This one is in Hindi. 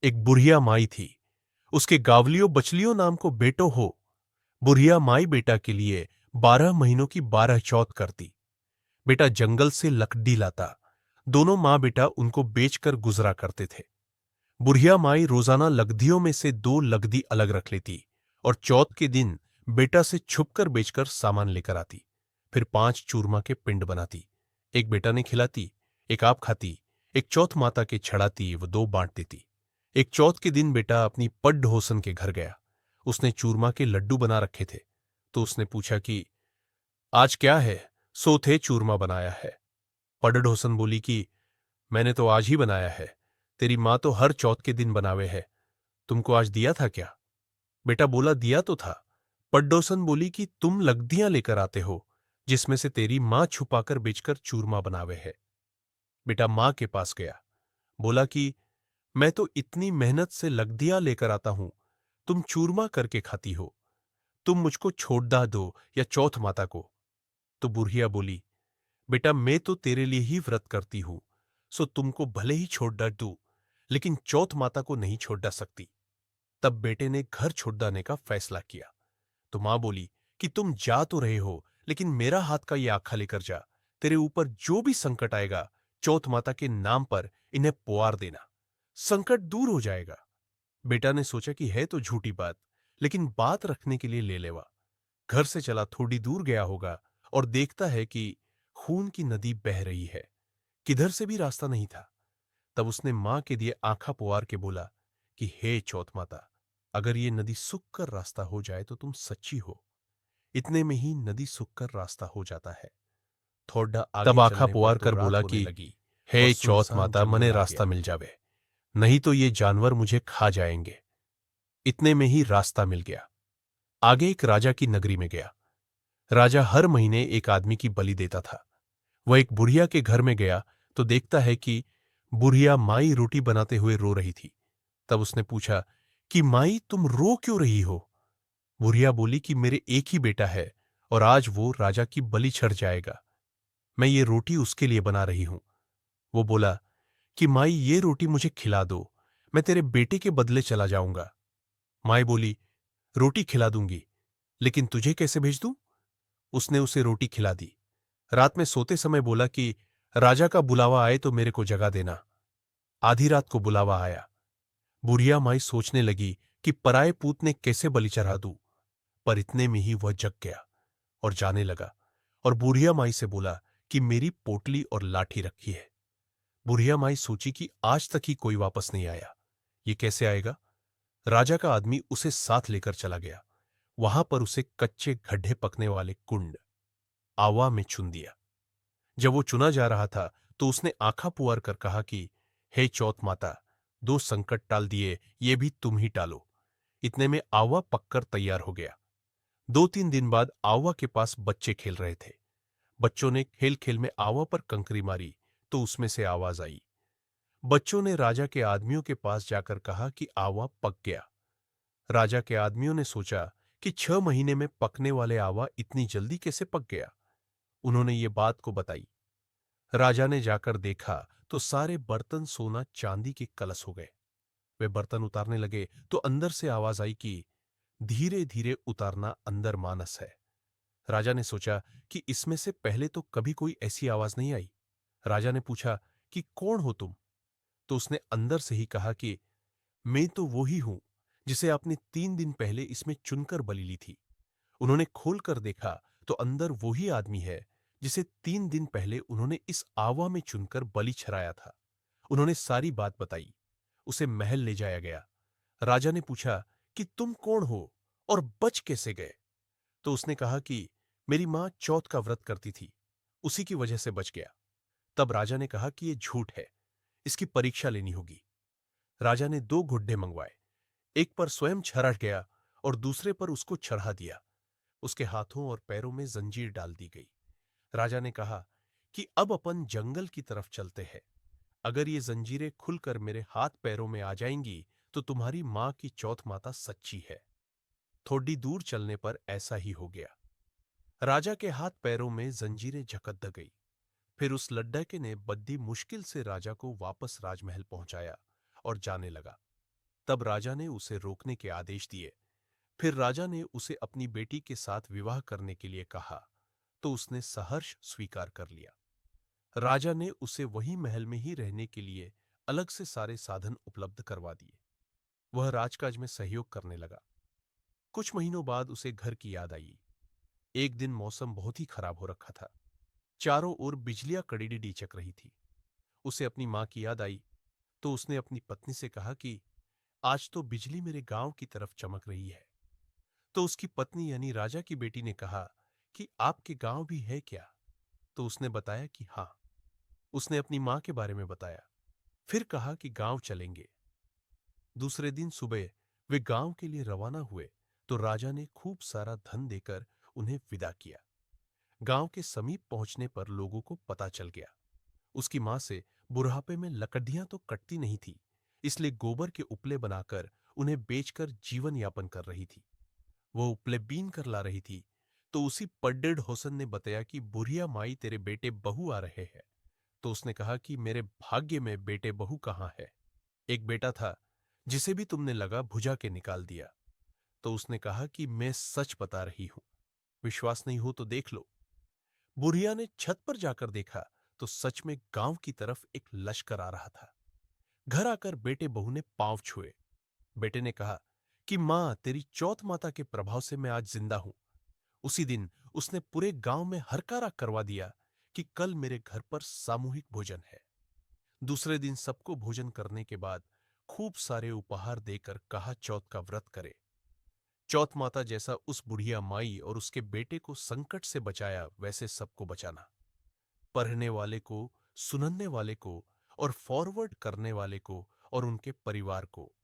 एक बुढ़िया माई थी। उसके गावलियों बचलियों नाम को बेटो हो। बुढ़िया माई बेटा के लिए 12 महीनों की 12 चौथ करती। बेटा जंगल से लकड़ी लाता। दोनों माँ बेटा उनको बेचकर गुजरा करते थे। बुढ़िया माई रोजाना लकड़ियों में से 2 लकड़ी अलग रख लेती और चौथ के दिन बेटा से छुपकर बेचकर सामान लेकर आती। फिर 5 चूरमा के पिंड बनाती। एक बेटा ने खिलाती, एक आप खाती, एक चौथ माता के छड़ाती, वो 2 बांट देती। एक चौथ के दिन बेटा अपनी पड्ढोसन के घर गया। उसने चूरमा के लड्डू बना रखे थे, तो उसने पूछा कि आज क्या है? सो थे चूरमा बनाया है। पड्ढोसन बोली कि मैंने तो आज ही बनाया है। तेरी माँ तो हर चौथ के दिन बनावे है। तुमको आज दिया था क्या? बेटा बोला दिया तो था। पड्डोसन बोली कि तुम लकड़ियां लेकर आते हो, जिसमें से तेरी माँ छुपाकर बेचकर चूरमा बनावे है। बेटा माँ के पास गया, बोला कि मैं तो इतनी मेहनत से लकड़ियां लेकर आता हूं, तुम चूरमा करके खाती हो। तुम मुझको छोड़ दो या चौथ माता को। तो बुढ़िया बोली, बेटा मैं तो तेरे लिए ही व्रत करती हूं, सो तुमको भले ही छोड़ डाल दूं, लेकिन चौथ माता को नहीं छोड़ डाल सकती। तब बेटे ने घर छोड़ डालने का फैसला किया। तो मां बोली कि तुम जा तो रहे हो, लेकिन मेरा हाथ का ये आखा लेकर जा। तेरे ऊपर जो भी संकट आएगा, चौथ माता के नाम पर इन्हें पुआर देना, संकट दूर हो जाएगा। बेटा ने सोचा कि है तो झूठी बात, लेकिन बात रखने के लिए ले लेवा। घर से चला थोड़ी दूर गया होगा और देखता है कि खून की नदी बह रही है। किधर से भी रास्ता नहीं था। तब उसने मां के दिए आंखा पुआर के बोला कि हे चौथ माता, अगर ये नदी सूख कर रास्ता हो जाए तो तुम सच्ची हो। इतने में ही नदी सूखकर रास्ता हो जाता है। थोड़ा आगे तब आंखा चलने पर पुआर तो कर रात बोला होने कि लगी और हे चौथ सुनसान माता, मने जंगल आ रास्ता गया। मिल जावे, नहीं तो ये जानवर मुझे खा जाएंगे। इतने में ही रास्ता मिल गया। आगे एक राजा की नगरी में गया। राजा हर महीने एक आदमी की बलि देता था। वह एक बुढ़िया के घर में गया तो देखता है कि बुढ़िया माई रोटी बनाते हुए रो रही थी। तब उसने पूछा कि माई तुम रो क्यों रही हो? बुढ़िया बोली कि मेरे एक ही बेटा है और आज वो राजा की बलि चढ़ जाएगा। मैं ये रोटी उसके लिए बना रही हूं। वो बोला कि माई ये रोटी मुझे खिला दो, मैं तेरे बेटे के बदले चला जाऊंगा। माई बोली रोटी खिला दूंगी, लेकिन तुझे कैसे भेज दूं? उसने उसे रोटी खिला दी। रात में सोते समय बोला कि राजा का बुलावा आए तो मेरे को जगा देना। आधी रात को बुलावा आया। बुढ़िया माई सोचने लगी कि पराये पूत ने कैसे बलि चढ़ा दूं, पर इतने में ही वह जग गया और जाने लगा और बुढ़िया माई से बोला कि मेरी पोटली और लाठी रखी है। बुढ़िया माई सोची कि आज तक ही कोई वापस नहीं आया, ये कैसे आएगा? राजा का आदमी उसे साथ लेकर चला गया। वहां पर उसे कच्चे गड्ढे पकने वाले कुंड आवा में चुन दिया। जब वो चुना जा रहा था तो उसने आंखा पुआर कर कहा कि हे चौथ माता, 2 संकट टाल दिए, ये भी तुम ही टालो। इतने में आवा पककर तैयार हो गया। 2-3 दिन बाद आवा के पास बच्चे खेल रहे थे। बच्चों ने खेल खेल में आवा पर कंकरी मारी तो उसमें से आवाज आई। बच्चों ने राजा के आदमियों के पास जाकर कहा कि आवा पक गया। राजा के आदमियों ने सोचा कि 6 महीने में पकने वाले आवा इतनी जल्दी कैसे पक गया। उन्होंने ये बात को बताई। राजा ने जाकर देखा तो सारे बर्तन सोना चांदी के कलश हो गए। वे बर्तन उतारने लगे तो अंदर से आवाज आई कि धीरे धीरे उतारना, अंदर मानस है। राजा ने सोचा कि इसमें से पहले तो कभी कोई ऐसी आवाज नहीं आई। राजा ने पूछा कि कौन हो तुम? तो उसने अंदर से ही कहा कि मैं तो वो ही हूं जिसे आपने 3 दिन पहले इसमें चुनकर बलि ली थी। उन्होंने खोलकर देखा तो अंदर वही आदमी है जिसे 3 दिन पहले उन्होंने इस आवा में चुनकर बलि चढ़ाया था। उन्होंने सारी बात बताई। उसे महल ले जाया गया। राजा ने पूछा कि तुम कौन हो और बच कैसे गए? तो उसने कहा कि मेरी मां चौथ का व्रत करती थी, उसी की वजह से बच गया। तब राजा ने कहा कि यह झूठ है, इसकी परीक्षा लेनी होगी। राजा ने 2 गुड्डे मंगवाए। एक पर स्वयं चढ़ा गया और दूसरे पर उसको चढ़ा दिया। उसके हाथों और पैरों में जंजीर डाल दी गई। राजा ने कहा कि अब अपन जंगल की तरफ चलते हैं। अगर ये जंजीरें खुलकर मेरे हाथ पैरों में आ जाएंगी तो तुम्हारी मां की चौथ माता सच्ची है। थोड़ी दूर चलने पर ऐसा ही हो गया। राजा के हाथ पैरों में जंजीरें जकड़ गई। फिर उस लड्ढके ने बद्दी मुश्किल से राजा को वापस राजमहल पहुंचाया और जाने लगा। तब राजा ने उसे रोकने के आदेश दिए। फिर राजा ने उसे अपनी बेटी के साथ विवाह करने के लिए कहा, तो उसने सहर्ष स्वीकार कर लिया। राजा ने उसे वही महल में ही रहने के लिए अलग से सारे साधन उपलब्ध करवा दिए। वह राजकाज में सहयोग करने लगा। कुछ महीनों बाद उसे घर की याद आई। एक दिन मौसम बहुत ही खराब हो रखा था। चारों ओर बिजलियां कड़ीडी चक रही थी। उसे अपनी मां की याद आई, तो उसने अपनी पत्नी से कहा कि आज तो बिजली मेरे गांव की तरफ चमक रही है। तो उसकी पत्नी यानी राजा की बेटी ने कहा कि आपके गांव भी है क्या? तो उसने बताया कि हां। उसने अपनी मां के बारे में बताया, फिर कहा कि गांव चलेंगे। दूसरे दिन सुबह वे गांव के लिए रवाना हुए, तो राजा ने खूब सारा धन देकर उन्हें विदा किया। गांव के समीप पहुंचने पर लोगों को पता चल गया। उसकी मां से बुढ़ापे में लकड़ियां तो कटती नहीं थी, इसलिए गोबर के उपले बनाकर उन्हें बेचकर जीवन यापन कर रही थी। वो उपले बीन कर ला रही थी, तो उसी पड्डेड़ होसन ने बताया कि बुढ़िया माई तेरे बेटे बहू आ रहे हैं। तो उसने कहा कि मेरे भाग्य में बेटे बहू कहाँ है? एक बेटा था, जिसे भी तुमने लगा भुजा के निकाल दिया। तो उसने कहा कि मैं सच बता रही हूं, विश्वास नहीं हो तो देख लो। बुढ़िया ने छत पर जाकर देखा, तो सच में गांव की तरफ एक लश्कर आ रहा था। घर आकर बेटे बहू ने पांव छुए। बेटे ने कहा कि मां, तेरी चौथ माता के प्रभाव से मैं आज जिंदा हूं। उसी दिन उसने पूरे गांव में हरकारा करवा दिया कि कल मेरे घर पर सामूहिक भोजन है। दूसरे दिन सबको भोजन करने के बाद खूब सारे उपहार देकर कहा चौथ का व्रत करे। चौथ माता जैसा उस बुढ़िया माई और उसके बेटे को संकट से बचाया, वैसे सबको बचाना। पढ़ने वाले को, सुनने वाले को और फॉरवर्ड करने वाले को और उनके परिवार को